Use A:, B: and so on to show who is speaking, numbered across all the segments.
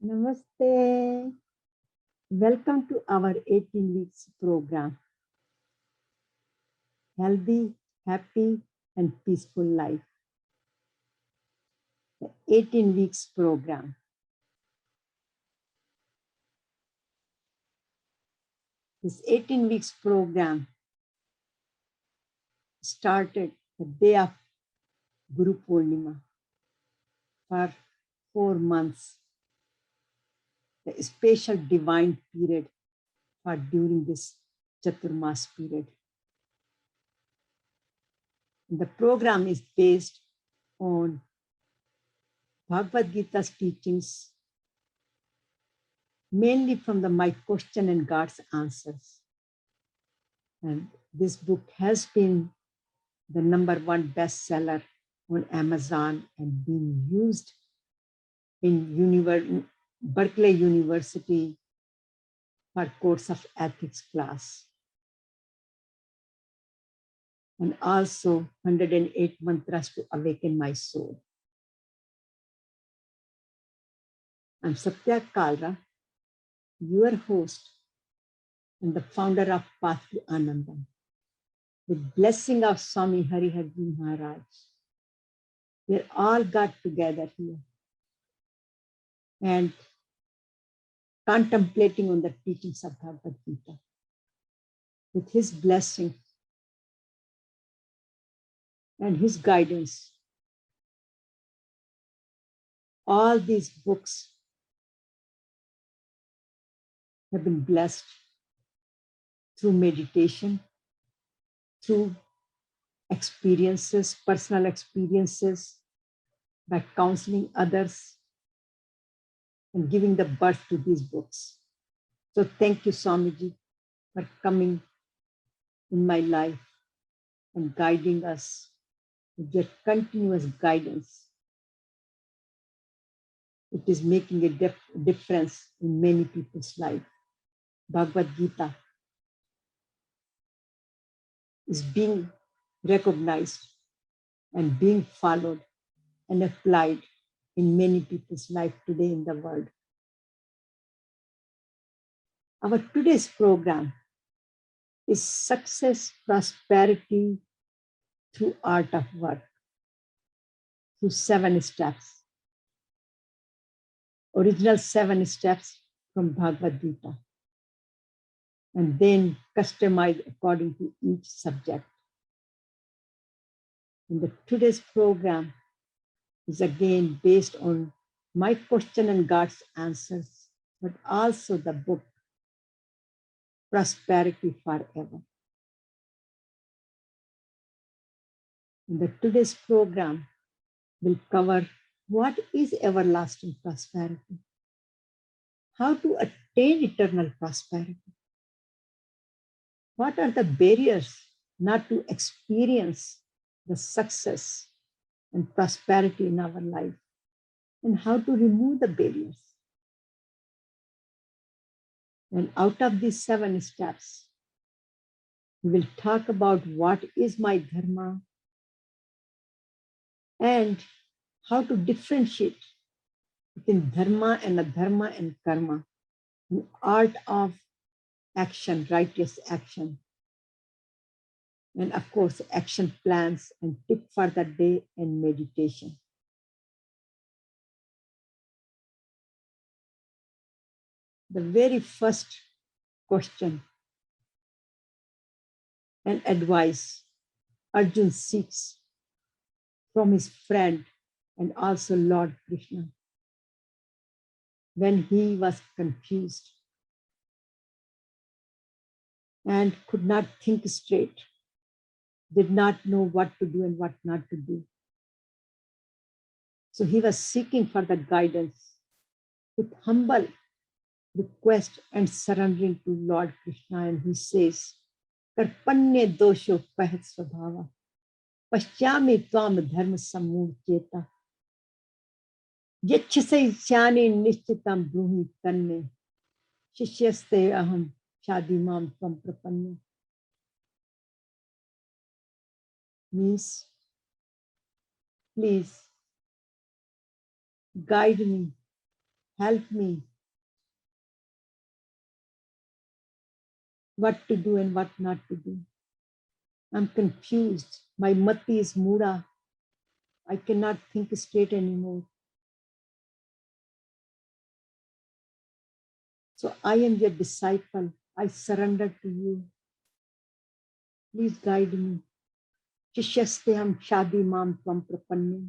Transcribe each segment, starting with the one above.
A: Namaste. Welcome to our 18 weeks program. Healthy, happy, and peaceful life. The 18 weeks program. This 18 weeks program started the day of Guru Purnima for 4 months. The special divine period for during this Chaturmas period. The program is based on Bhagavad Gita's teachings, mainly from my question and God's answers. And this book has been the #1 bestseller on Amazon and being used in Berkeley University for course of ethics class. And also 108 mantras to awaken my soul. I'm satyakalra, your host and the founder of pathtoanandam. With blessing of Swami Hariharji Maharaj, we all got together here and contemplating on the teachings of Bhagavad Gita. With his blessing and his guidance, all these books have been blessed through meditation, through experiences, personal experiences, by counseling others and giving the birth to these books. So thank you, Swamiji, for coming in my life and guiding us with your continuous guidance. It is making a difference in many people's life. Bhagavad Gita is being recognized and being followed and applied in many people's life today in the world. Our today's program is Success, Prosperity through Art of Work, through 7 steps. Original 7 steps from Bhagavad Gita, and then customized according to each subject. And the today's program is again based on my question and God's answers, but also the book Prosperity Forever. And the today's program will cover what is everlasting prosperity, how to attain eternal prosperity, what are the barriers not to experience the success and prosperity in our life, and how to remove the barriers. And out of these 7 steps, we will talk about what is my dharma and how to differentiate between dharma and adharma and karma, the art of action, righteous action. And of course, action plans and tip for the day and meditation. The very first question and advice Arjun seeks from his friend and also Lord Krishna when he was confused and could not think straight, did not know what to do and what not to do. So he was seeking for the guidance with humble request and surrendering to Lord Krishna, and he says, Karpanye dosho pahat svabhava, paschami tvam dharma samurcheta, yachhasai chani nishchitam bruhi tanme, shishyaste aham shadimam tvam prapanne. Means, please guide me Help me what to do and what not to do. I'm confused. My mati is mura. I cannot think straight anymore. So I am your disciple. I surrender to you. Please guide me. Shishyasteham shadi mam tvam prapanne.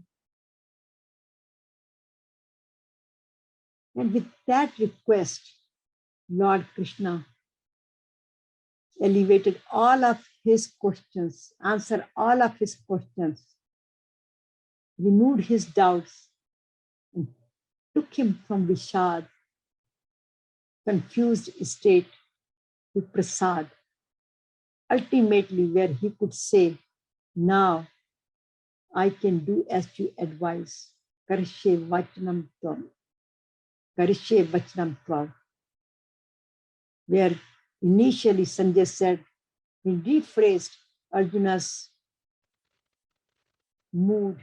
A: And with that request, Lord Krishna elevated all of his questions, answered all of his questions, removed his doubts, and took him from Vishad, confused state, to Prasad, ultimately where he could say, now I can do as you advise. Karishe vachanam tvam. Karishe vachanam tvam. Where initially Sanjay said, he rephrased Arjuna's mood,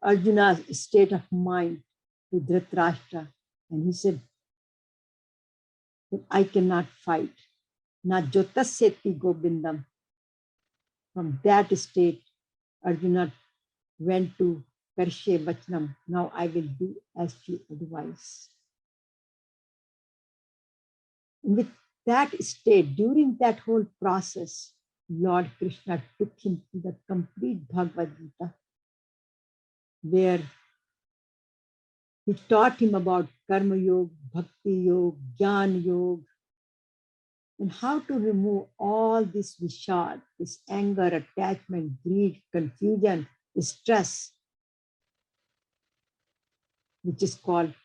A: Arjuna's state of mind to Dhritarashtra. And he said, I cannot fight. Na jotaseti gobindam. From that state, Arjuna went to Karshe Vachanam. Now I will do as you advise. And with that state, during that whole process, Lord Krishna took him to the complete Bhagavad Gita, where he taught him about Karma Yoga, Bhakti Yoga, Jnana Yoga, and how to remove all this vishad, this anger, attachment, greed, confusion, stress, which is called,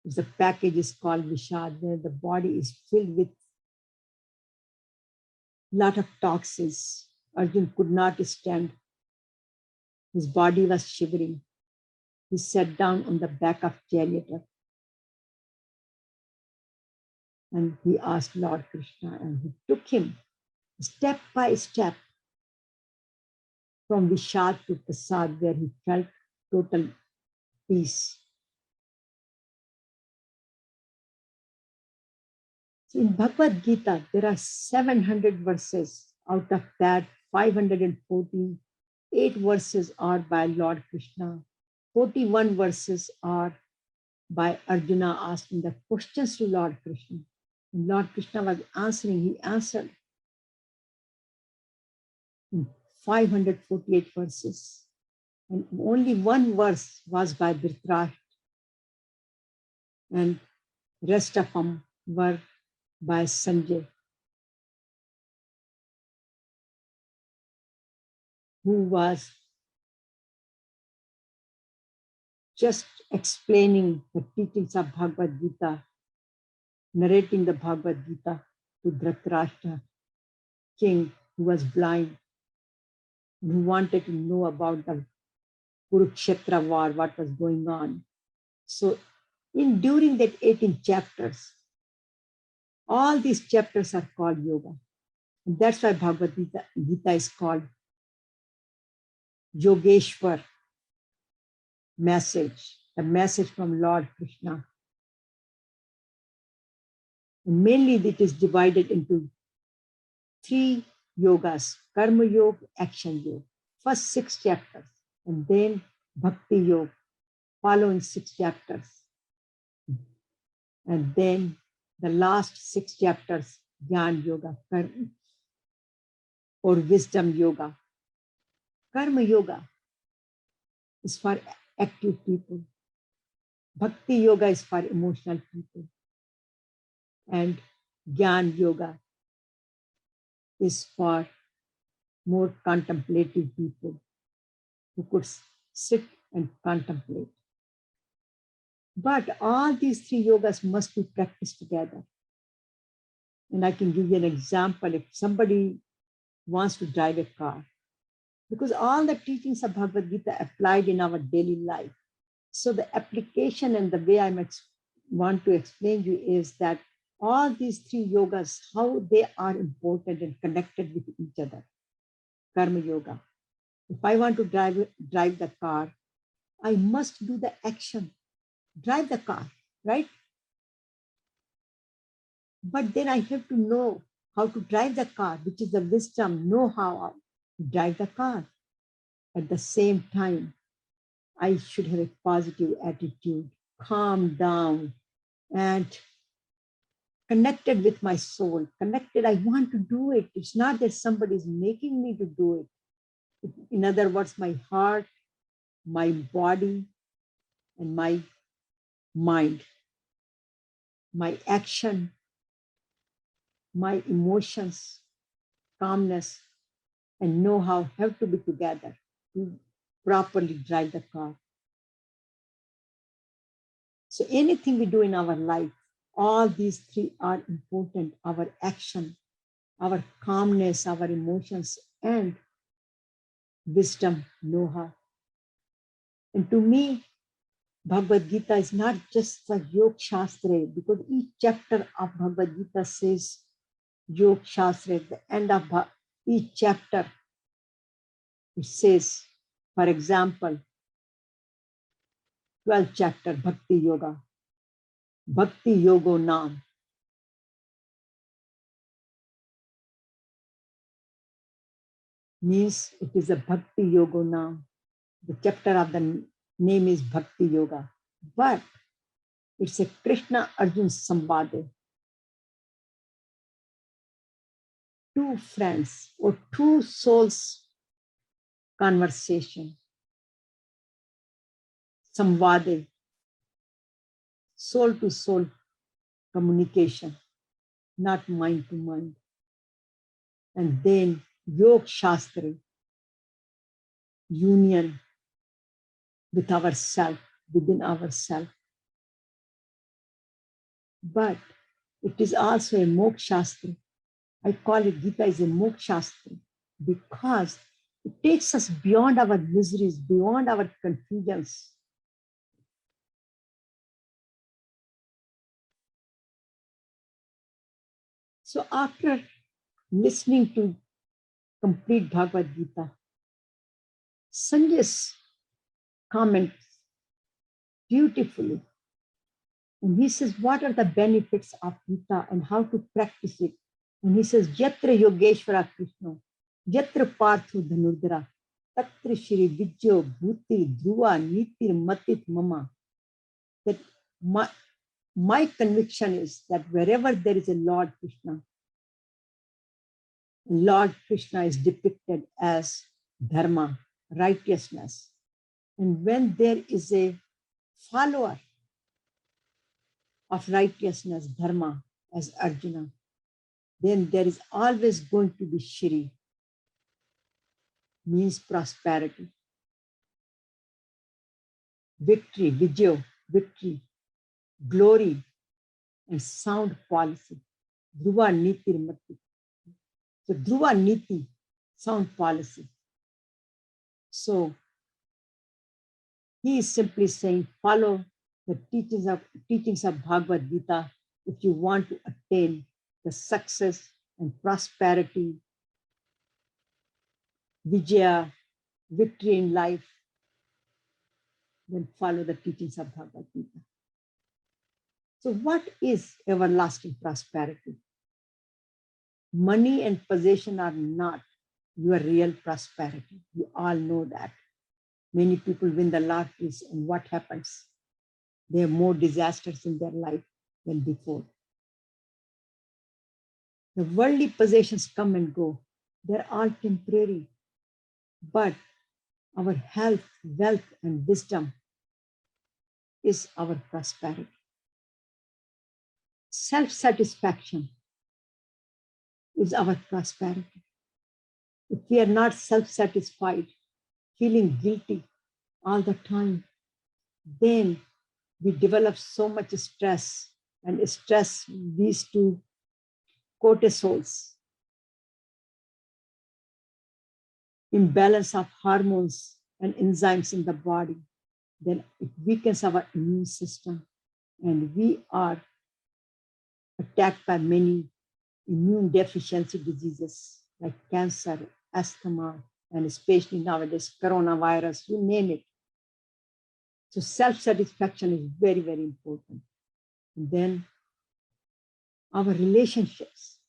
A: the package is called vishad, where the body is filled with a lot of toxins. Arjun could not stand. His body was shivering. He sat down on the back of chariot and he asked Lord Krishna, and he took him step by step from Vishad to Prasad, where he felt total peace. So in Bhagavad Gita, there are 700 verses. Out of that, 548 verses are by Lord Krishna. 41 verses are by Arjuna asking the questions to Lord Krishna. And Lord Krishna was answering, he answered in 548 verses. And only one verse was by Dhritarashtra. And rest of them were by Sanjay, who was just explaining the teachings of Bhagavad Gita, narrating the Bhagavad Gita to Dhritarashtra, king who was blind, and who wanted to know about the Kurukshetra war, what was going on. So during that 18 chapters, all these chapters are called yoga. And that's why Bhagavad Gita is called Yogeshwar message, the message from Lord Krishna. And mainly it is divided into 3 yogas: Karma Yoga, Action Yoga, first 6 chapters, and then Bhakti Yoga, following 6 chapters. And then the last 6 chapters, Jnana Yoga, or Wisdom Yoga. Karma Yoga is for active people. Bhakti Yoga is for emotional people. And Jnana Yoga is for more contemplative people who could sit and contemplate. But all these 3 yogas must be practiced together. And I can give you an example. If somebody wants to drive a car, because all the teachings of Bhagavad Gita applied in our daily life. So the application and the way I want to explain you is that all these 3 yogas, how they are important and connected with each other. Karma Yoga. If I want to drive the car, I must do the action, drive the car, right? But then I have to know how to drive the car, which is the wisdom, know how to drive the car. At the same time, I should have a positive attitude, calm down, and connected with my soul. Connected, I want to do it. It's not that somebody is making me to do it. In other words, my heart, my body, and my mind, my action, my emotions, calmness, and know-how have to be together to properly drive the car. So anything we do in our life, all these three are important: our action, our calmness, our emotions, and wisdom, know-how. And to me, Bhagavad Gita is not just the Yoga Shastra, because each chapter of Bhagavad Gita says Yoga Shastra. At the end of each chapter, it says, for example, 12th chapter, Bhakti Yoga, Bhakti Yogo Nam. Means it is a Bhakti Yogo Nam. The chapter of the name is Bhakti Yoga. But it's a Krishna Arjun Sambade. Two friends or two souls conversation. Samvade. Soul to soul communication, not mind to mind. And then Yoga Shastra, union with ourself, within ourselves. But it is also a Moksha Shastra. I call it Gita is a Moksha Shastra because it takes us beyond our miseries, beyond our confusions. So after listening to complete Bhagavad Gita, Sanjay's comments beautifully. And he says, what are the benefits of Gita and how to practice it? And he says, Yatra Yogeshwara Krishna, Yatra Parthu Dhanurdara, Tatra Shri Vijyo Bhuti Dhruva Nitir Matit Mama. That my conviction is that wherever there is a Lord Krishna is depicted as Dharma, righteousness. And when there is a follower of righteousness, Dharma, as Arjuna, then there is always going to be Shri, means prosperity, victory, Vijay, victory, glory, and sound policy. Dhruva Niti Mati. So Dhruva Niti, sound policy. So he is simply saying, follow the teachings of Bhagavad Gita if you want to attain the success and prosperity, Vijaya, victory in life, then follow the teachings of Bhagavad Gita. So what is everlasting prosperity? Money and possession are not your real prosperity. You all know that. Many people win the lotteries, and what happens? They have more disasters in their life than before. The worldly possessions come and go. They're all temporary. But our health, wealth, and wisdom is our prosperity. Self-satisfaction is our prosperity. If we are not self-satisfied, feeling guilty all the time, then we develop so much stress, and stress leads to cortisols, imbalance of hormones and enzymes in the body. Then it weakens our immune system, and we are attacked by many immune deficiency diseases like cancer, asthma, and especially nowadays, coronavirus, you name it. So self-satisfaction is very, very important. And then our relationships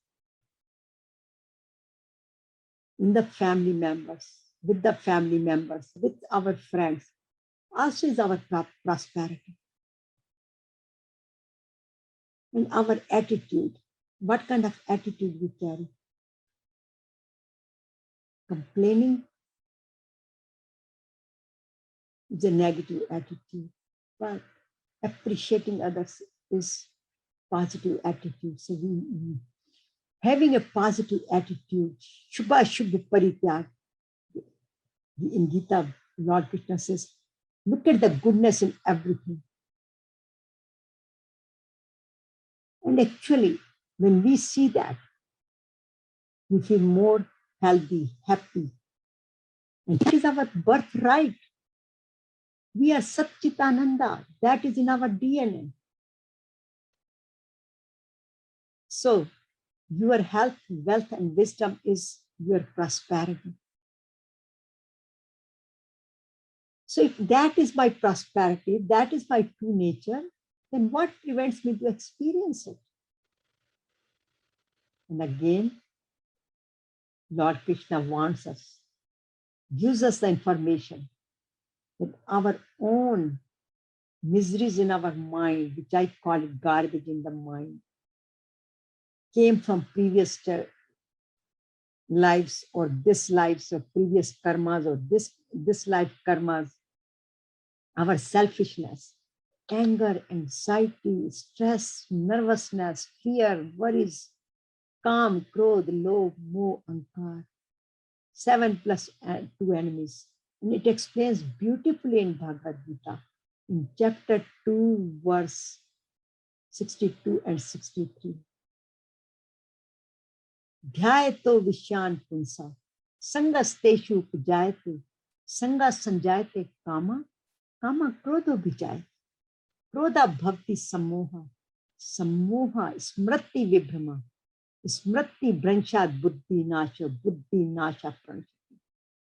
A: in the family members, with our friends, also is our prosperity. And our attitude, what kind of attitude we carry? Complaining is a negative attitude, but appreciating others is positive attitude. So having a positive attitude, Shubha Shubha Parityag. In Gita, Lord Krishna says, look at the goodness in everything. And actually, when we see that, we feel more healthy, happy. And that is our birthright. We are Satchitananda. That is in our DNA. So your health, wealth, and wisdom is your prosperity. So if that is my prosperity, that is my true nature, then what prevents me to experience it? And again, Lord Krishna wants us, gives us the information that our own miseries in our mind, which I call it garbage in the mind, came from previous lives or this lives or previous karmas or this life karmas, our selfishness, anger, anxiety, stress, nervousness, fear, worries, Kam, Krodh, Lobh, Moh, Ankar, 7 plus 2 enemies. And it explains beautifully in Bhagavad Gita, in chapter 2, verse 62 and 63. Dhyayato Vishyan Punsa, Sangasteshu Pujayate, Sanga Sanjayate Kama, Kama Krodho Vijay, Krodha Bhavti Samoha, Samoha Smriti Vibhrama, Smriti Branchad Buddhi Nasha, Buddhi Nasha Pranchati.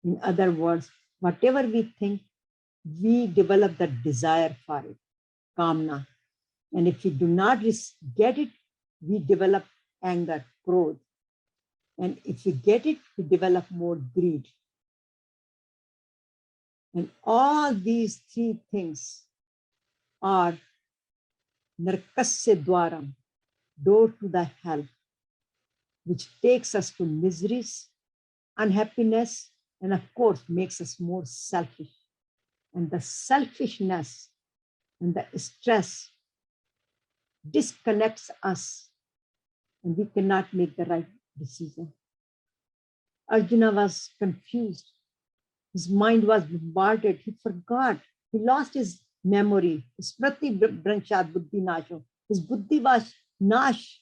A: In other words, whatever we think, we develop the desire for it, kamna. And if we do not get it, we develop anger, krodh. And if we get it, we develop more greed. And all these three things are narkasya dwaram, door to the hell, which takes us to miseries, unhappiness, and of course makes us more selfish. And the selfishness and the stress disconnects us, and we cannot make the right decision. Arjuna was confused. His mind was bombarded. He forgot. He lost his memory. Smriti Branchad Buddhi Nasho. His buddhi was nash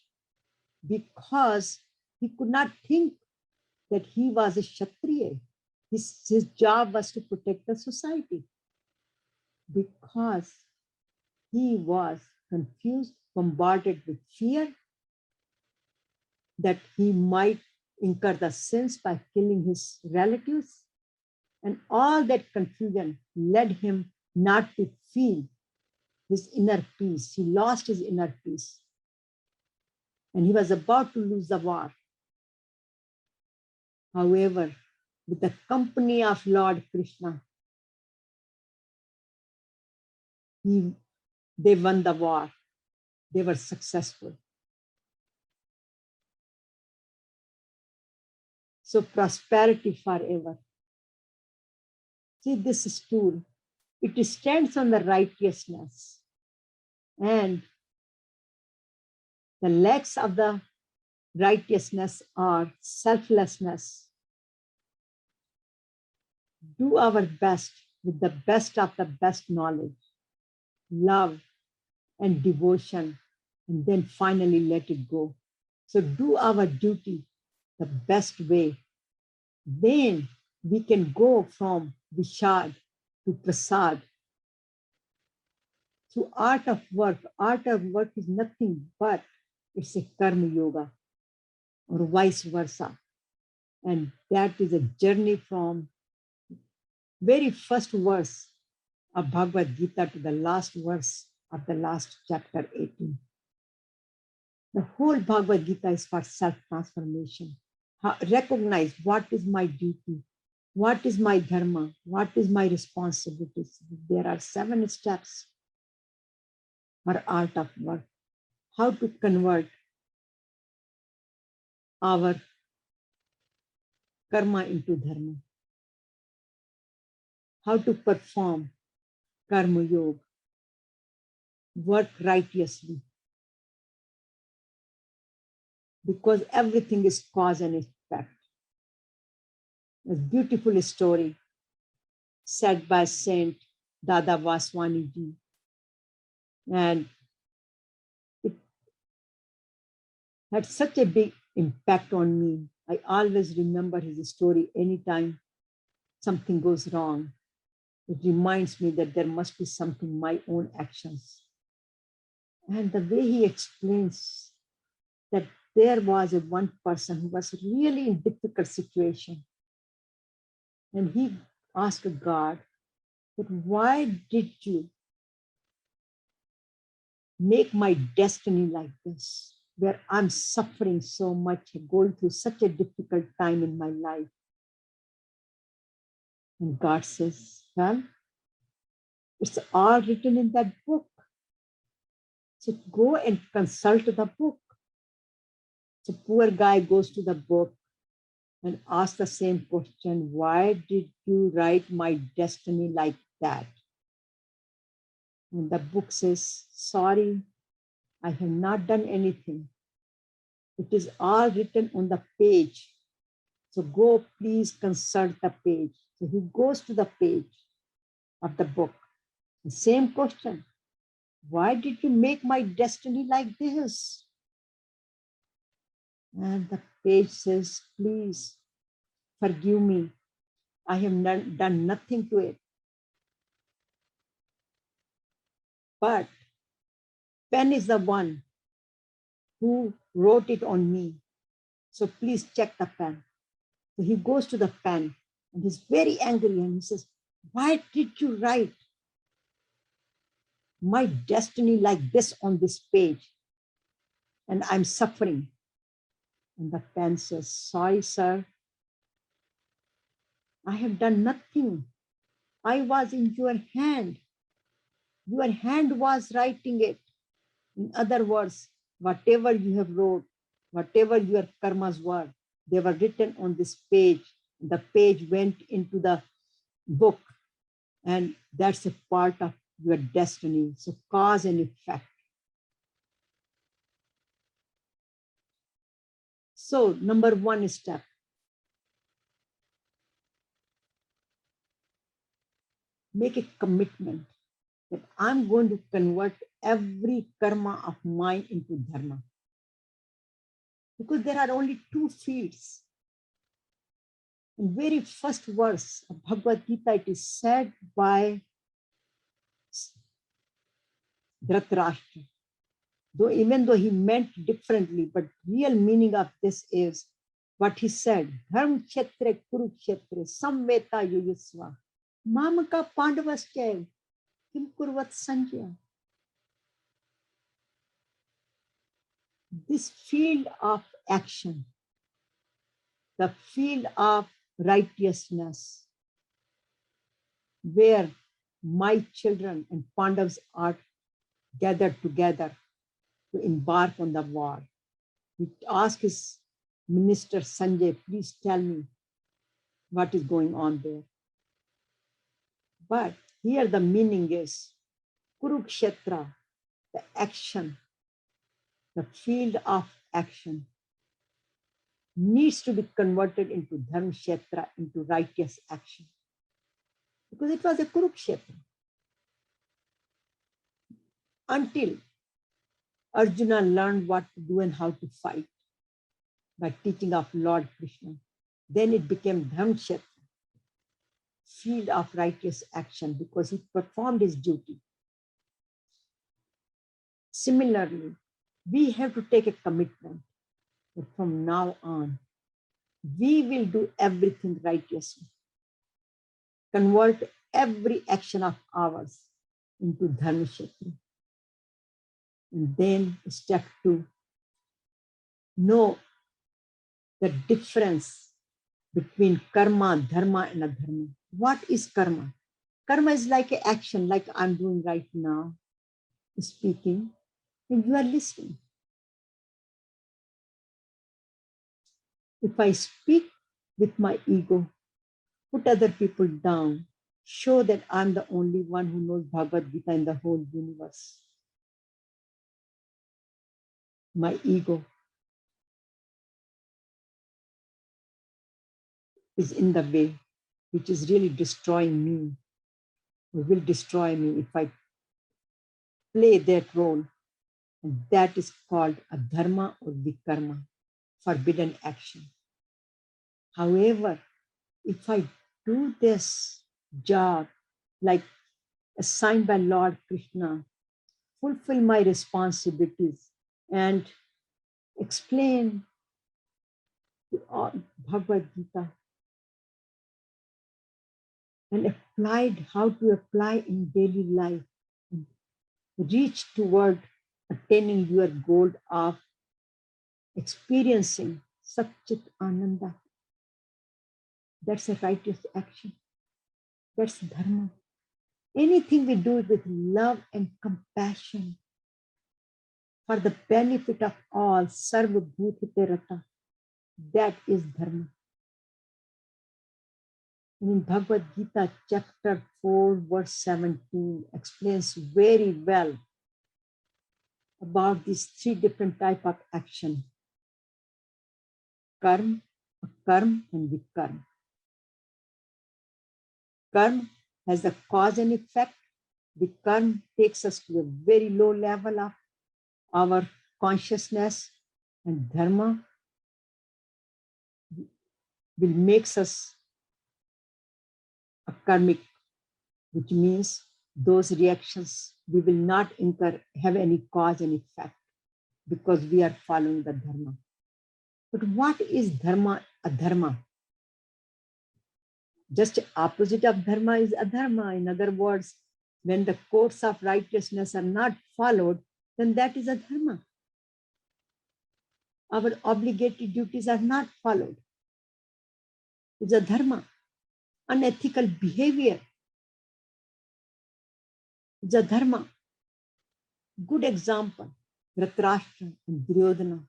A: because he could not think that he was a Kshatriya. His job was to protect the society. Because he was confused, bombarded with fear that he might incur the sins by killing his relatives. And all that confusion led him not to feel his inner peace. He lost his inner peace. And he was about to lose the war. However, with the company of Lord Krishna, they won the war. They were successful. So prosperity forever. See this stool, it stands on the righteousness, and the legs of the righteousness are selflessness. Do our best with the best of the best knowledge, love and devotion, and then finally let it go. So do our duty the best way. Then we can go from Vishad to Prasad. Through art of work is nothing but it's a karma yoga or vice versa. And that is a journey from very first verse of Bhagavad Gita to the last verse of the last chapter 18. The whole Bhagavad Gita is for self-transformation. Recognize what is my duty, what is my dharma, what is my responsibilities. There are 7 steps for art of work. How to convert our karma into dharma. How to perform karma yoga, work righteously. Because everything is cause and effect. A beautiful story said by Saint Dada Vaswani ji. And it had such a big impact on me. I always remember his story anytime something goes wrong. It reminds me that there must be something, my own actions. And the way he explains that there was one person who was really in difficult situation. And he asked God, but why did you make my destiny like this, where I'm suffering so much, going through such a difficult time in my life? And God says, well, it's all written in that book. So go and consult the book. So poor guy goes to the book and asks the same question, why did you write my destiny like that? And the book says, sorry, I have not done anything. It is all written on the page. So go, please consult the page. So he goes to the page of the book. The same question. Why did you make my destiny like this? And the page says, please forgive me. I have done nothing to it. But pen is the one who wrote it on me. So please check the pen. So he goes to the pen and he's very angry and he says, why did you write my destiny like this on this page? And I'm suffering. And the pen says, sorry, sir. I have done nothing. I was in your hand. Your hand was writing it. In other words, whatever you have wrote, whatever your karmas were, they were written on this page. The page went into the book, and that's a part of your destiny. So cause and effect. So number 1 step. Make a commitment that I'm going to convert every karma of mine into dharma. Because there are only 2 fields. In very first verse of Bhagavad Gita, it is said by Dhritarashtra. Even though he meant differently, but real meaning of this is what he said. Dharmakshetra Kurukshetra samveta yuyusva mamaka pandavasya kim kurvat Sanjay. This field of action, the field of righteousness, where my children and Pandavas are gathered together to embark on the war. He asked his minister Sanjay, please tell me what is going on there. But here the meaning is Kurukshetra, the action, the field of action needs to be converted into Dharmakshetra, into righteous action. Because it was a Kurukshetra. Until Arjuna learned what to do and how to fight by teaching of Lord Krishna. Then it became Dharmakshetra, field of righteous action, because he performed his duty. Similarly, we have to take a commitment that from now on, we will do everything righteously. Convert every action of ours into Dharmakshetra. And then step 2, know the difference between karma, dharma, and adharma. What is karma? Karma is like an action, like I'm doing right now, speaking, and you are listening. If I speak with my ego, put other people down, show that I'm the only one who knows Bhagavad Gita in the whole universe. My ego is in the way, which is really destroying me, or will destroy me if I play that role. And that is called a dharma or vikarma, forbidden action. However, if I do this job like assigned by Lord Krishna, fulfill my responsibilities and explain the Bhagavad Gita and applied how to apply in daily life, and reach toward attaining your goal of experiencing satyakalra. That's a righteous action. That's dharma. Anything we do with love and compassion for the benefit of all, sarva bhutite rata, that is dharma. And in Bhagavad Gita, chapter 4, verse 17, explains very well about these three different types of action: karma, akarma, and vikarma. Karma has a cause and effect. Vikarma takes us to a very low level of our consciousness, and dharma will makes us a karmic, which means those reactions we will not have any cause and effect because we are following the dharma. But what is dharma, adharma? Just opposite of dharma is adharma. In other words, when the course of righteousness are not followed, then that is adharma. Our obligated duties are not followed. It's adharma. Unethical behavior. It's adharma. Good example, Dhritarashtra and Duryodhana.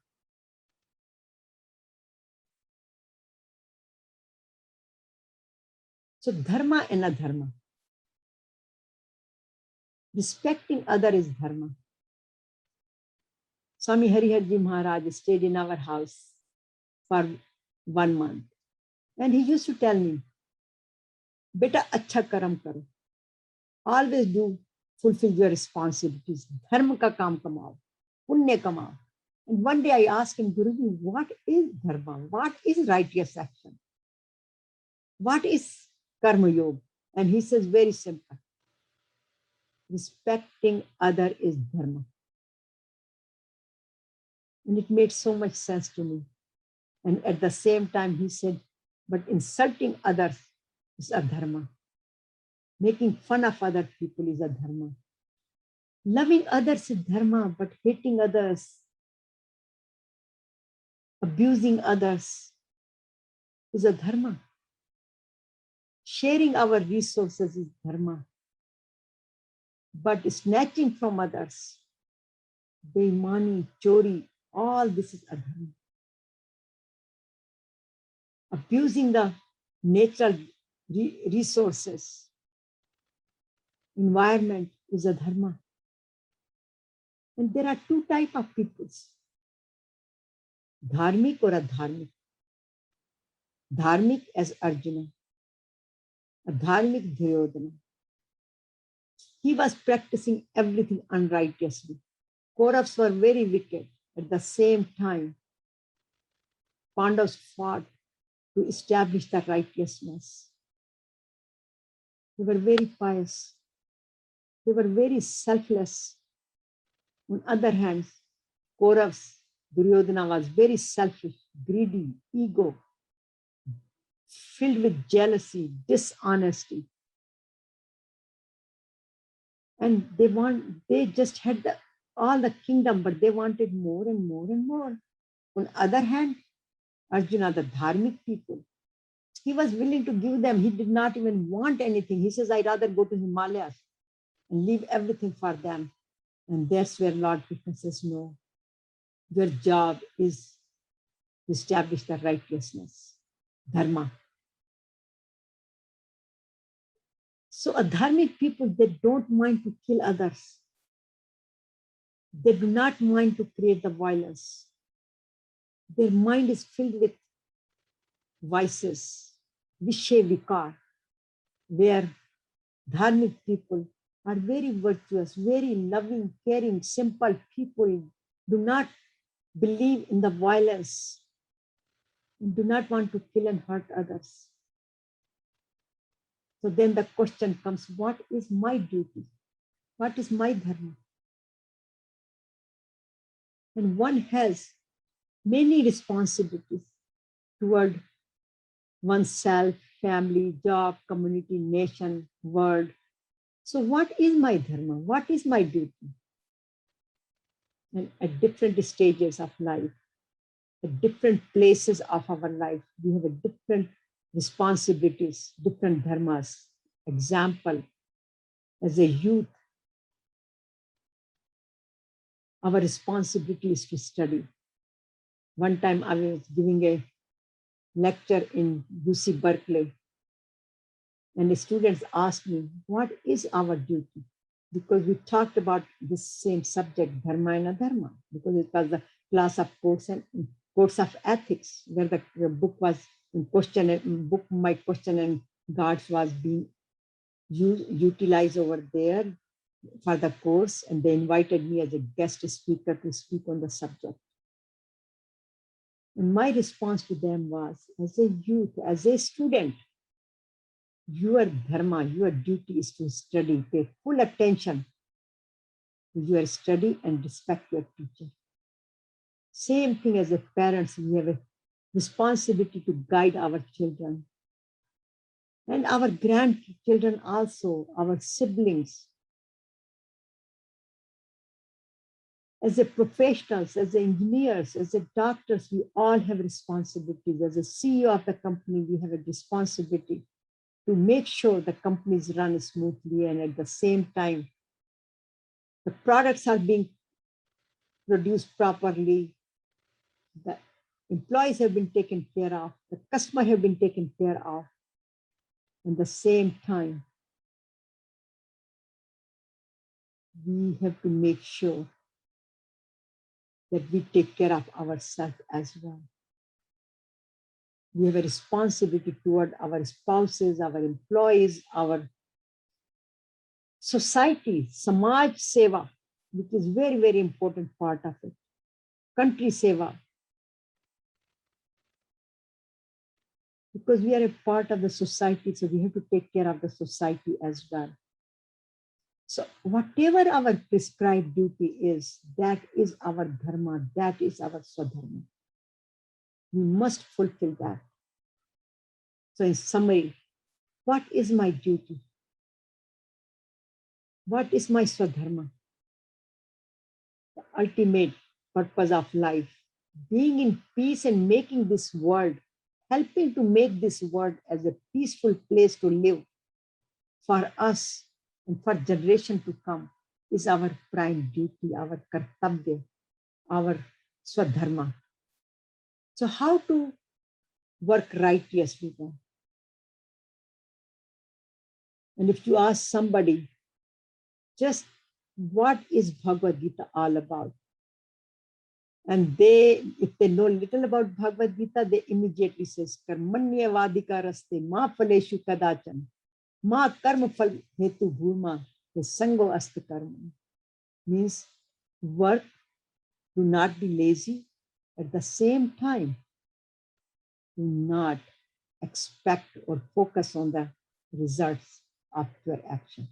A: So dharma and adharma. Respecting other is dharma. Swami Hariharji Maharaj stayed in our house for 1 month. And he used to tell me, beta acha karam karo. Always do fulfill your responsibilities. Dharma ka kaam kamao. Punya kamao. And one day I asked him, Guruji, what is dharma? What is righteous action? What is karma yoga? And he says, very simple. Respecting other is dharma. And it made so much sense to me. And at the same time, he said, but insulting others is adharma. Making fun of other people is adharma. Loving others is dharma, but hating others, abusing others is adharma. Sharing our resources is dharma. But snatching from others, beimani, chori, all this is adharma. Abusing the natural resources, environment is adharma. And there are two types of peoples, Dharmic or Adharmic. Dharmic as Arjuna, Adharmic Duryodhana. He was practicing everything unrighteously. Kauravas were very wicked. At the same time, Pandavas fought to establish the righteousness. They were very pious. They were very selfless. On the other hand, Kauravas, Duryodhana was very selfish, greedy, ego, filled with jealousy, dishonesty. And they just had all the kingdom, but they wanted more and more and more. On the other hand, Arjuna, the Dharmic people, he was willing to give them. He did not even want anything. He says, I'd rather go to Himalayas and leave everything for them. And that's where Lord Krishna says, no, your job is to establish the righteousness, dharma. So Adharmic people, they don't mind to kill others. They do not mind to create the violence. Their mind is filled with vices, vishay vikar, where Dharmic people are very virtuous, very loving, caring, simple people, do not believe in the violence, and do not want to kill and hurt others. So then the question comes, what is my duty? What is my dharma? And one has many responsibilities toward oneself, family, job, community, nation, world. So what is my dharma? What is my duty? And at different stages of life, at different places of our life, we have a different responsibilities, different dharmas. Example, as a youth, our responsibility is to study. One time I was giving a lecture in UC Berkeley, and the students asked me, what is our duty? Because we talked about this same subject, Dharma and Adharma, because it was the class of course of ethics, where the book was in question, and book My Question and Gods was being utilized over there for the course, and they invited me as a guest speaker to speak on the subject. And my response to them was, as a youth, as a student, your dharma, your duty is to study, pay full attention to your study and respect your teacher. Same thing as a parents, we have a responsibility to guide our children and our grandchildren also, our siblings. As a professionals, as engineers, as a doctors, we all have responsibilities. As a CEO of the company, we have a responsibility to make sure the companies run smoothly, and at the same time, the products are being produced properly, the employees have been taken care of, the customer have been taken care of. At the same time, we have to make sure that we take care of ourselves as well. We have a responsibility toward our spouses, our employees, our society, Samaj Seva, which is very, very important part of it. Country Seva. Because we are a part of the society, so we have to take care of the society as well. So whatever our prescribed duty is, that is our dharma, that is our Svadharma. We must fulfill that. So in summary, what is my duty? What is my Svadharma? The ultimate purpose of life, being in peace and making this world, helping to make this world as a peaceful place to live for us and for generation to come, is our prime duty, our kartabya, our Svadharma. So how to work righteously then? And if you ask somebody, just what is Bhagavad Gita all about? And if they know little about Bhagavad Gita, they immediately says, Karmanya vadika raste ma phaleshu kadachan, ma karma phal hetu bhurma, the sango ast karma. Means work, do not be lazy. At the same time, do not expect or focus on the results of your action.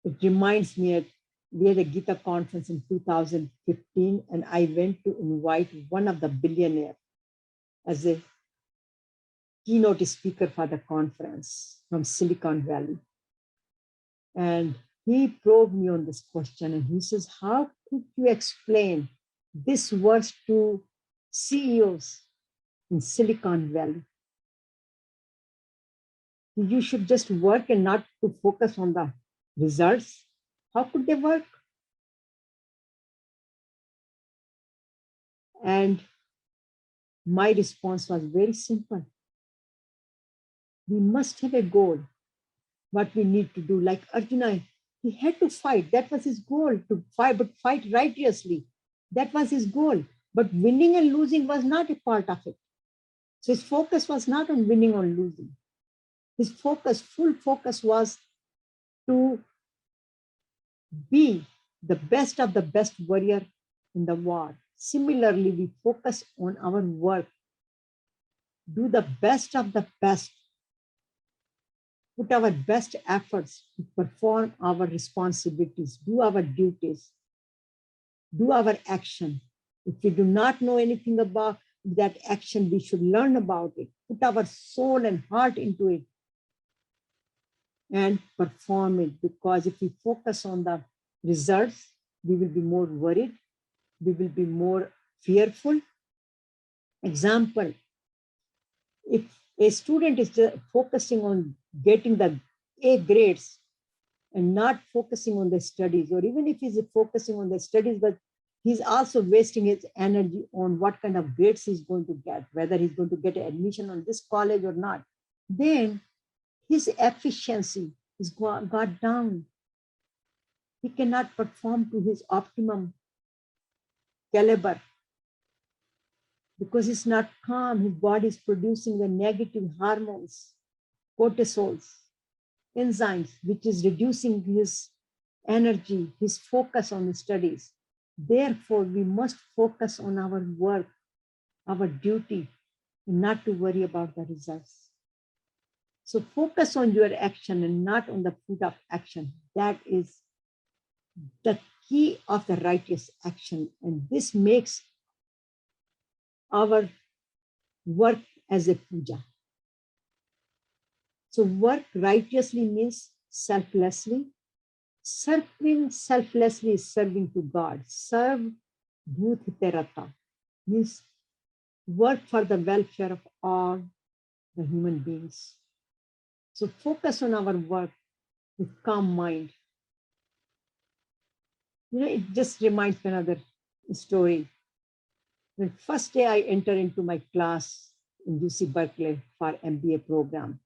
A: It reminds me, we had a Gita conference in 2015, and I went to invite one of the billionaires as a keynote speaker for the conference from Silicon Valley. And he probed me on this question, and he says, how could you explain This was to CEOs in Silicon Valley. You should just work and not to focus on the results. How could they work? And my response was very simple. We must have a goal, what we need to do. Like Arjuna, he had to fight. That was his goal, to fight, but fight righteously. That was his goal. But winning and losing was not a part of it. So his focus was not on winning or losing. His focus, full focus, was to be the best of the best warrior in the war. Similarly, we focus on our work, do the best of the best, put our best efforts to perform our responsibilities, do our duties, do our action. If we do not know anything about that action, we should learn about it, put our soul and heart into it, and perform it. Because if we focus on the results, we will be more worried, we will be more fearful. Example, if a student is focusing on getting the A grades and not focusing on the studies, or even if he's focusing on the studies, but he's also wasting his energy on what kind of grades he's going to get, whether he's going to get admission on this college or not, then his efficiency is got down. He cannot perform to his optimum caliber because he's not calm. His body is producing the negative hormones, cortisols, enzymes, which is reducing his energy, his focus on the studies. Therefore, we must focus on our work, our duty, and not to worry about the results. So focus on your action and not on the fruit of action. That is the key of the righteous action. And this makes our work as a puja. So work righteously means selflessly. Serving selflessly is serving to God. Serve bhuthiterata means work for the welfare of all the human beings. So focus on our work with calm mind. It just reminds me another story. The first day I entered into my class in UC Berkeley for MBA program.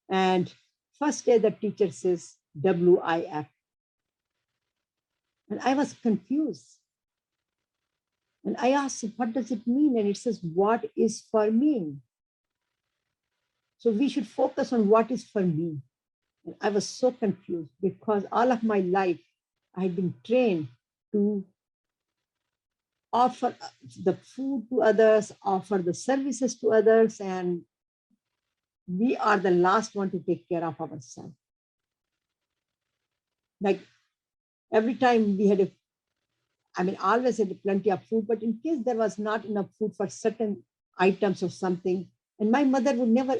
A: And first day the teacher says WIF. And I was confused. And I asked, what does it mean? And it says, what is for me? So we should focus on what is for me. And I was so confused because all of my life, I've been trained to offer the food to others, offer the services to others, and we are the last one to take care of ourselves. Like every time we had always had plenty of food, but in case there was not enough food for certain items or something, and my mother would never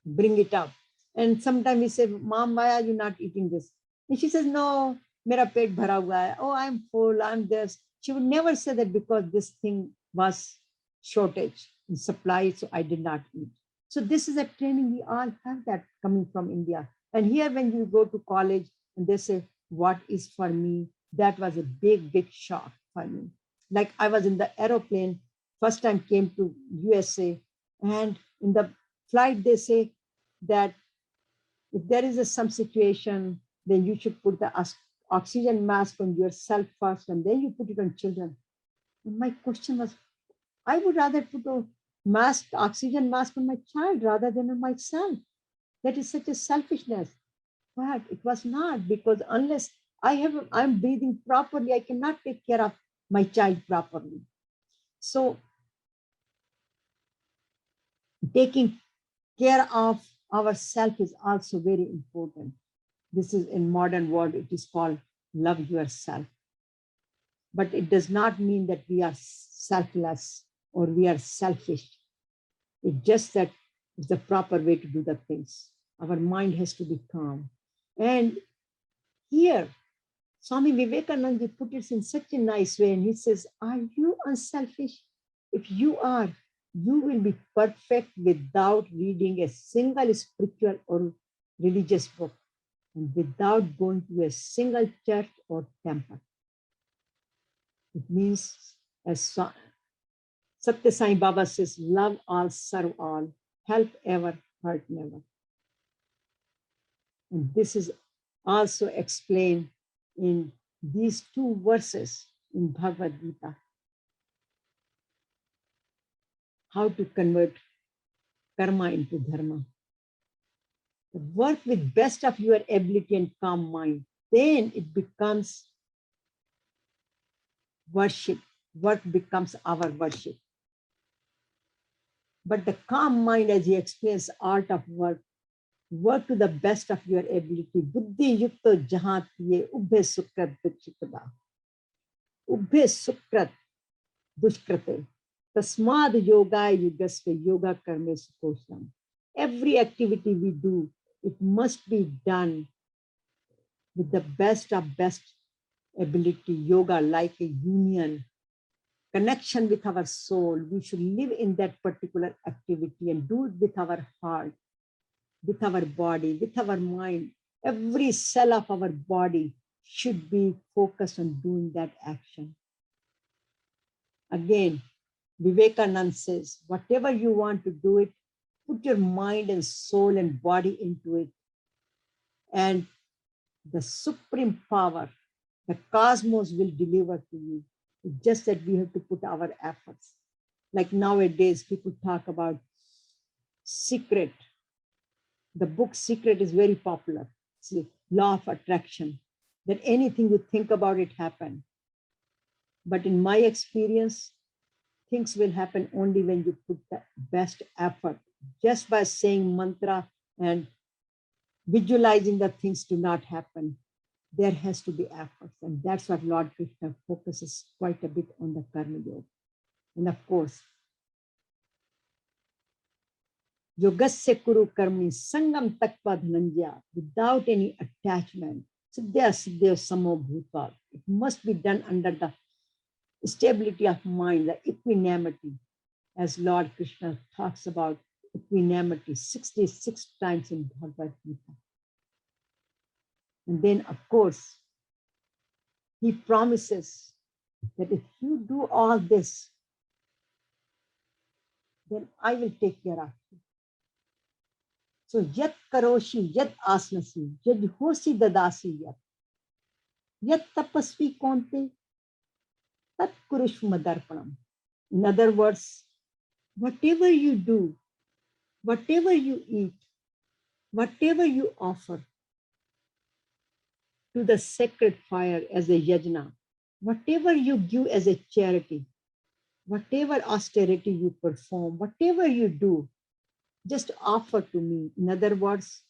A: bring it up. And sometimes we say, Mom, why are you not eating this? And she says, no, mera pet bhara hua hai. Oh, I'm full, I'm this. She would never say that because this thing was shortage in supply, so I did not eat. So this is a training, we all have that coming from India. And here when you go to college and they say, what is for me? That was a big, big shock for me. Like I was in the aeroplane, first time came to USA, and in the flight, they say that if there is some situation, then you should put the oxygen mask on yourself first, and then you put it on children. And my question was, I would rather put a oxygen mask on my child rather than on myself. That is such a selfishness. But it was not, because unless I'm breathing properly, I cannot take care of my child properly. So taking care of ourselves is also very important. This is in modern world, it is called love yourself. But it does not mean that we are selfless or we are selfish. It's just that it's the proper way to do the things. Our mind has to be calm. And here, Swami Vivekananda put it in such a nice way, and he says, are you unselfish? If you are, you will be perfect without reading a single spiritual or religious book and without going to a single church or temple. It means, as Satya Sai Baba says, love all, serve all, help ever, hurt never. And this is also explained in these two verses in Bhagavad Gita. How to convert karma into dharma. Work with best of your ability and calm mind. Then it becomes worship. Work becomes our worship. But the calm mind, as he explains, art of work, work to the best of your ability. Buddhi yukta jahan tiye ubhe sukrat dushkrata. Ubhe sukrat dushkrate. Tasmad yoga yugasve yoga karme sukosham. Every activity we do, it must be done with the best of best ability. Yoga like a union, connection with our soul. We should live in that particular activity and do it with our heart, with our body, with our mind. Every cell of our body should be focused on doing that action. Again, Vivekananda says, whatever you want to do it, put your mind and soul and body into it. And the supreme power, the cosmos will deliver to you. It's just that we have to put our efforts. Like nowadays, people talk about secret. The book Secret is very popular. It's the law of attraction, that anything you think about, it happen. But in my experience, things will happen only when you put the best effort. Just by saying mantra and visualizing the things do not happen. There has to be efforts. And that's what Lord Krishna focuses quite a bit on the Karma Yoga. And of course, Yogasya Kuru Karmi Sangam Takva Dhananjaya, without any attachment. Siddhya Siddhya Samo Bhuta. It must be done under the stability of mind, the equanimity, as Lord Krishna talks about equanimity 66 times in Bhagavad Gita. And then, of course, he promises that if you do all this, then I will take care of you. So, yat karoshi, yat asnasi, yat hosi dadasi yat, yat tapasvi konte, tat kurushma darpanam. In other words, whatever you do, whatever you eat, whatever you offer to the sacred fire as a yajna, whatever you give as a charity, whatever austerity you perform, whatever you do, just offer to me. In other words,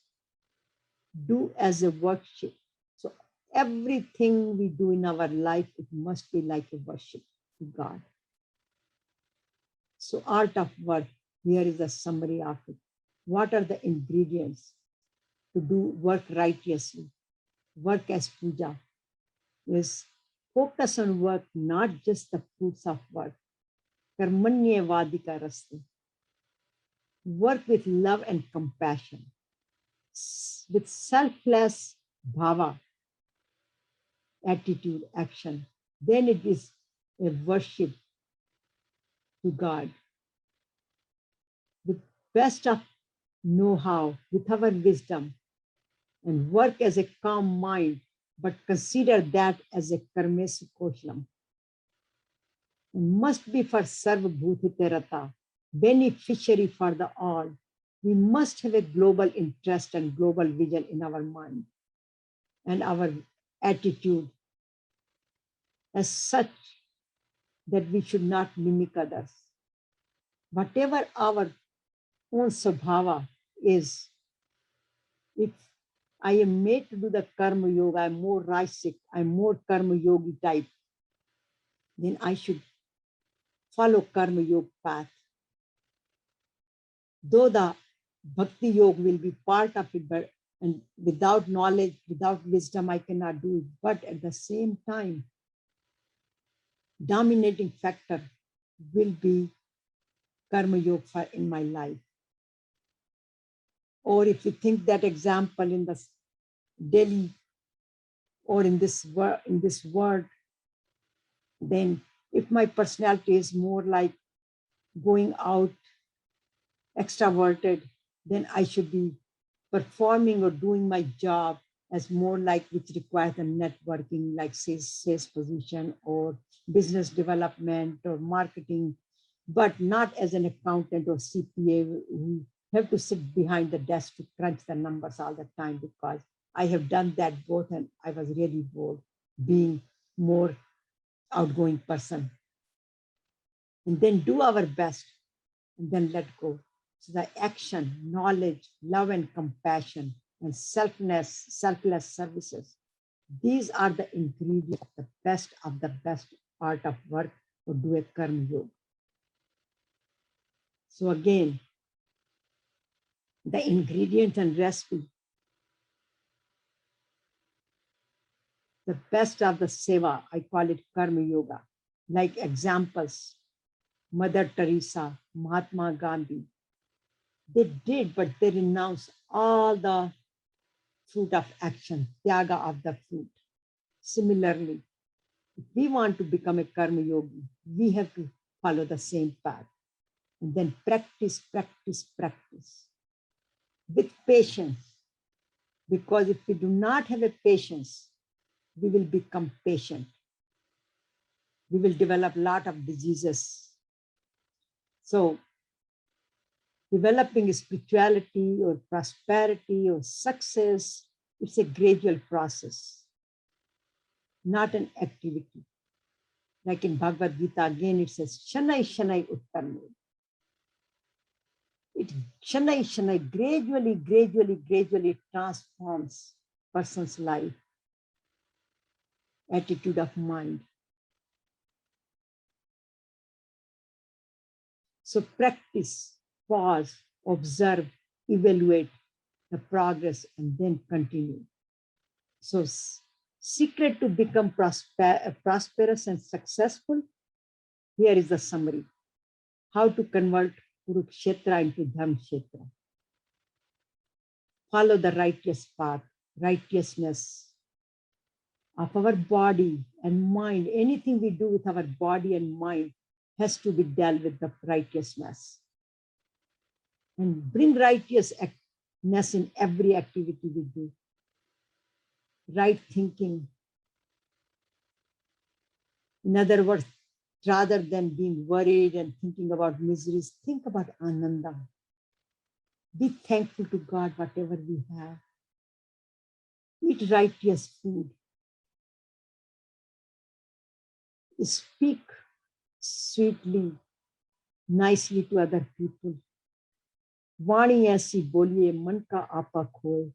A: do as a worship. So everything we do in our life, it must be like a worship to God. So art of work, here is a summary of it. What are the ingredients to do work righteously? Work as puja is focus on work, not just the fruits of work. Karmanya vadika raste. Work with love and compassion, with selfless bhava, attitude, action. Then it is a worship to God. With best of know-how, with our wisdom, and work as a calm mind, but consider that as a karmesu koshlam. And must be for sarva bhutite rata, beneficiary for the all. We must have a global interest and global vision in our mind and our attitude as such that we should not mimic others. Whatever our own svabhava is, if I am made to do the karma yoga, I'm more rajasic, I'm more karma yogi type, then I should follow karma yoga path. Though the bhakti yoga will be part of it, but And without knowledge, without wisdom, I cannot do it. But at the same time, dominating factor will be karma yoga in my life. Or if you think that example in the daily or in this world, then if my personality is more like going out, extroverted, then I should be performing or doing my job as more like which requires a networking, like sales position or business development or marketing, but not as an accountant or CPA who have to sit behind the desk to crunch the numbers all the time, because I have done that both and I was really bored being more outgoing person. And then do our best and then let go. So the action, knowledge, love and compassion, and selfless services. These are the ingredients, the best of the best art of work to do a karma yoga. So again, the ingredients and recipe, the best of the seva, I call it karma yoga. Like examples, Mother Teresa, Mahatma Gandhi, they did, but they renounced all the fruit of action, tyaga of the fruit. Similarly, if we want to become a karma yogi, we have to follow the same path. And then practice with patience. Because if we do not have a patience, we will become patient. We will develop a lot of diseases. So developing spirituality or prosperity or success, it's a gradual process, not an activity. Like in Bhagavad Gita, again, it says, Shanai Shanai Uttarme. It Shanai Shanai, gradually transforms person's life, attitude of mind. So practice, pause, observe, evaluate the progress, and then continue. So secret to become prosperous and successful, here is the summary. How to convert Kurukshetra into Dharmakshetra. Follow the righteous path, righteousness of our body and mind. Anything we do with our body and mind has to be dealt with the righteousness. And bring righteousness in every activity we do. Right thinking. In other words, rather than being worried and thinking about miseries, think about ananda. Be thankful to God, whatever we have. Eat righteous food. Speak sweetly, nicely to other people. वाणी ऐसी बोलिए मन का आपा खोए,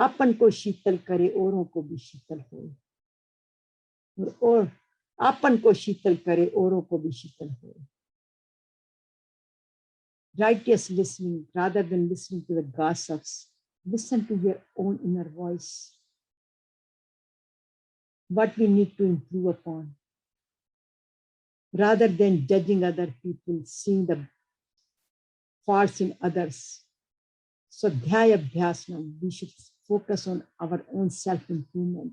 A: आपन को शीतल करे औरों को भी शीतल होए, और आपन को शीतल करे औरों को भी शीतल होए. Righteous listening, rather than listening to the gossips, listen to your own inner voice. What we need to improve upon. Rather than judging other people, seeing the faults in others. So dhyaya abhyasnam, we should focus on our own self-improvement.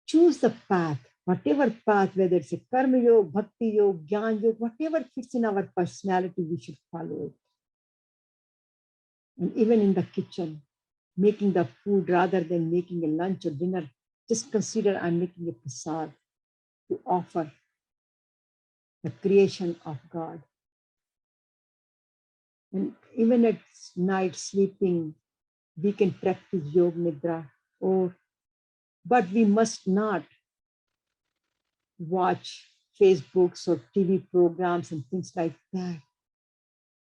A: Choose the path, whatever path, whether it's a karma yoga, bhakti yoga, jnana yoga, whatever fits in our personality, we should follow it. And even in the kitchen, making the food rather than making a lunch or dinner, just consider I'm making a prasad to offer the creation of God. And even at night sleeping, we can practice yoga nidra, but we must not watch Facebooks or TV programs and things like that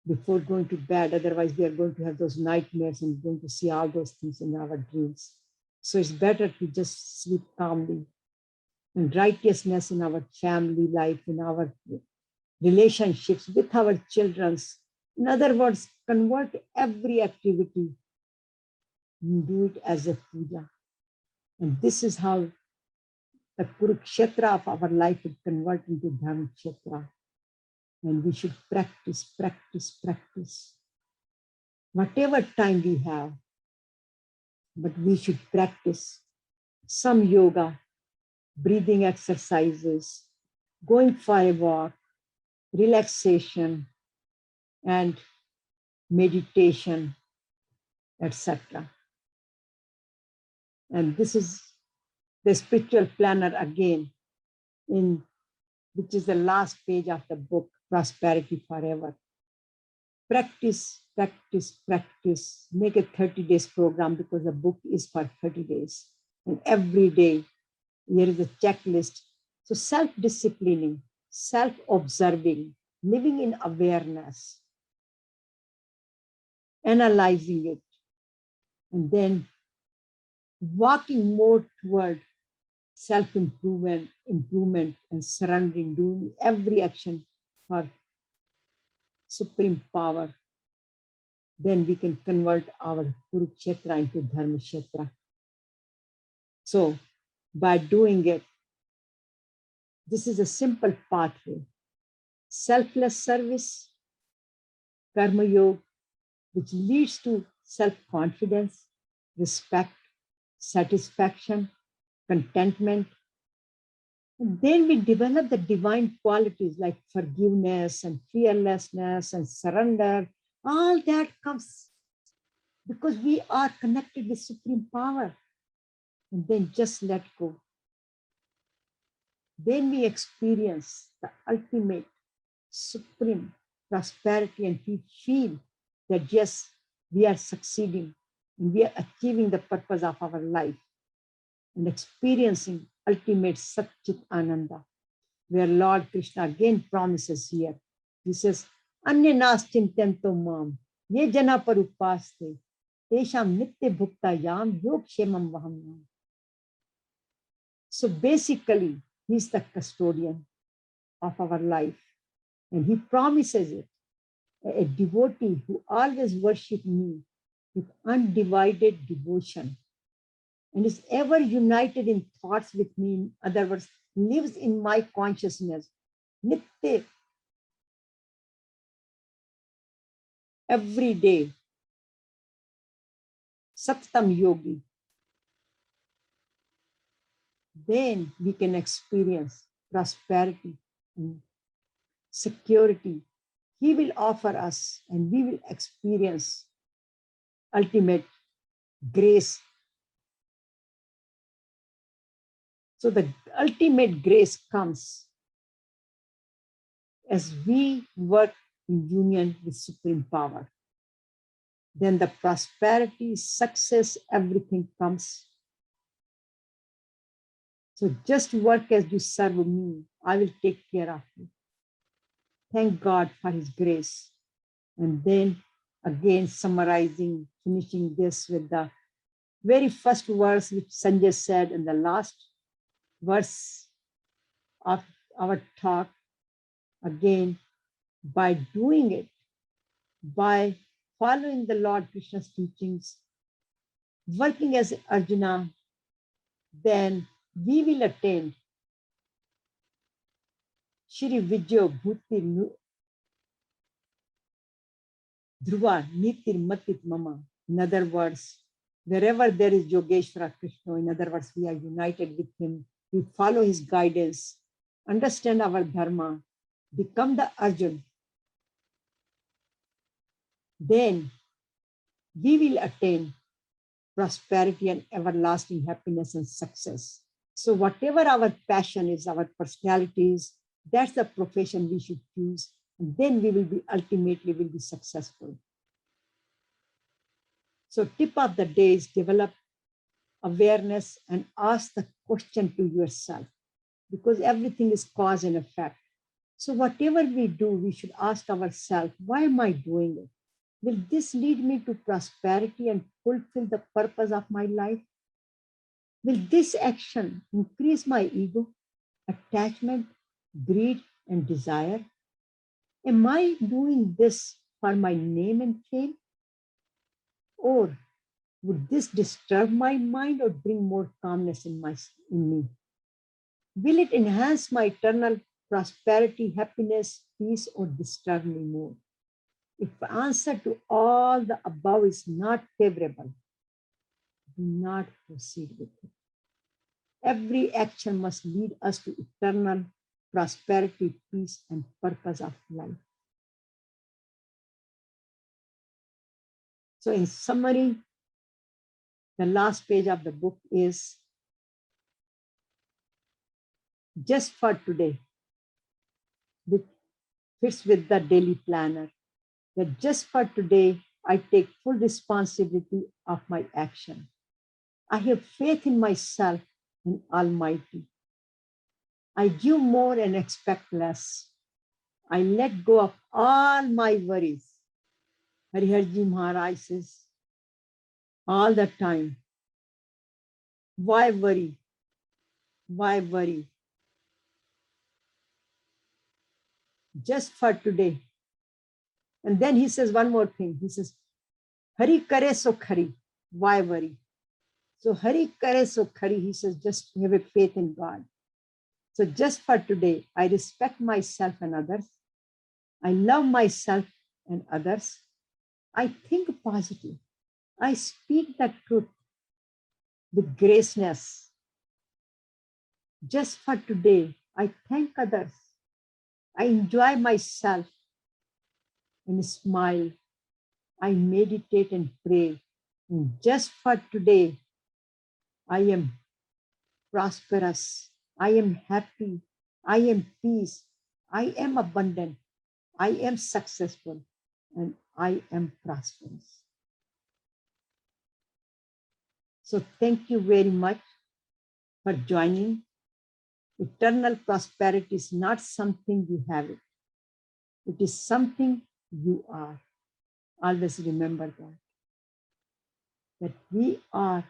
A: before going to bed. Otherwise, we are going to have those nightmares and going to see all those things in our dreams. So it's better to just sleep calmly. And righteousness in our family life, in our relationships with our children, In other words, convert every activity and do it as a puja. And this is how the Kurukshetra of our life would convert into Dharmakshetra. And we should practice, practice, practice. Whatever time we have, but we should practice some yoga, breathing exercises, going for a walk, relaxation, and meditation, etc. And this is the spiritual planner again, which is the last page of the book, Prosperity Forever. Practice, practice, practice. Make a 30 days program because the book is for 30 days. And every day, here is a checklist. So self-disciplining, self-observing, living in awareness, analyzing it, and then walking more toward self-improvement, improvement, and surrendering, doing every action for supreme power. Then we can convert our Kurukshetra into Dharmakshetra. So by doing it, this is a simple pathway. Selfless service, Karma Yoga, which leads to self-confidence, respect, satisfaction, contentment. And then we develop the divine qualities like forgiveness and fearlessness and surrender. All that comes because we are connected with supreme power. And then just let go. Then we experience the ultimate supreme prosperity and we feel that yes, we are succeeding and we are achieving the purpose of our life and experiencing ultimate satyakalra, where Lord Krishna again promises here. He says, Anya naschintyanto mam, ye jana parupaste, tesham nitya bhukta yam yog shemam vaham nam. So basically, he's the custodian of our life. And he promises it. A devotee who always worships me with undivided devotion and is ever united in thoughts with me, in other words, lives in my consciousness, nitya, every day, sattam yogi, then we can experience prosperity and security. He will offer us and we will experience ultimate grace. So the ultimate grace comes as we work in union with supreme power. Then the prosperity, success, everything comes. So just work as you serve me. I will take care of you. Thank God for his grace. And then again, summarizing, finishing this with the very first verse which Sanjay said in the last verse of our talk. Again, by doing it, by following the Lord Krishna's teachings, working as Arjuna, then we will attain Shri Vijyo Bhuti Dhruva Nitir Matit Mama. In other words, wherever there is Yogeshwara Krishna, in other words, we are united with him, we follow his guidance, understand our dharma, become the Arjun, then we will attain prosperity and everlasting happiness and success. So whatever our passion is, our personality is, that's the profession we should choose. And then we will be ultimately will be successful. So tip of the day is develop awareness and ask the question to yourself, because everything is cause and effect. So whatever we do, we should ask ourselves, why am I doing it? Will this lead me to prosperity and fulfill the purpose of my life? Will this action increase my ego, attachment, greed, and desire? Am I doing this for my name and fame? Or would this disturb my mind or bring more calmness in me? Will it enhance my eternal prosperity, happiness, peace, or disturb me more? If the answer to all the above is not favorable, do not proceed with it. Every action must lead us to eternal prosperity, peace, and purpose of life. So, in summary, the last page of the book is just for today, which fits with the daily planner. That just for today, I take full responsibility of my action. I have faith in myself and Almighty. I give more and expect less. I let go of all my worries. Hariharji Maharaj says all the time, why worry? Why worry? Just for today. And then he says one more thing. He says, Hari kare so khari. Why worry? So Hari kare so khari, he says, just have a faith in God. So just for today, I respect myself and others. I love myself and others. I think positive. I speak the truth with graceness. Just for today, I thank others. I enjoy myself and smile. I meditate and pray. And just for today, I am prosperous. I am happy. I am peace. I am abundant. I am successful. And I am prosperous. So thank you very much for joining. Eternal prosperity is not something you have it. It is something you are. Always remember that we are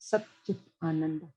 A: satyakalra.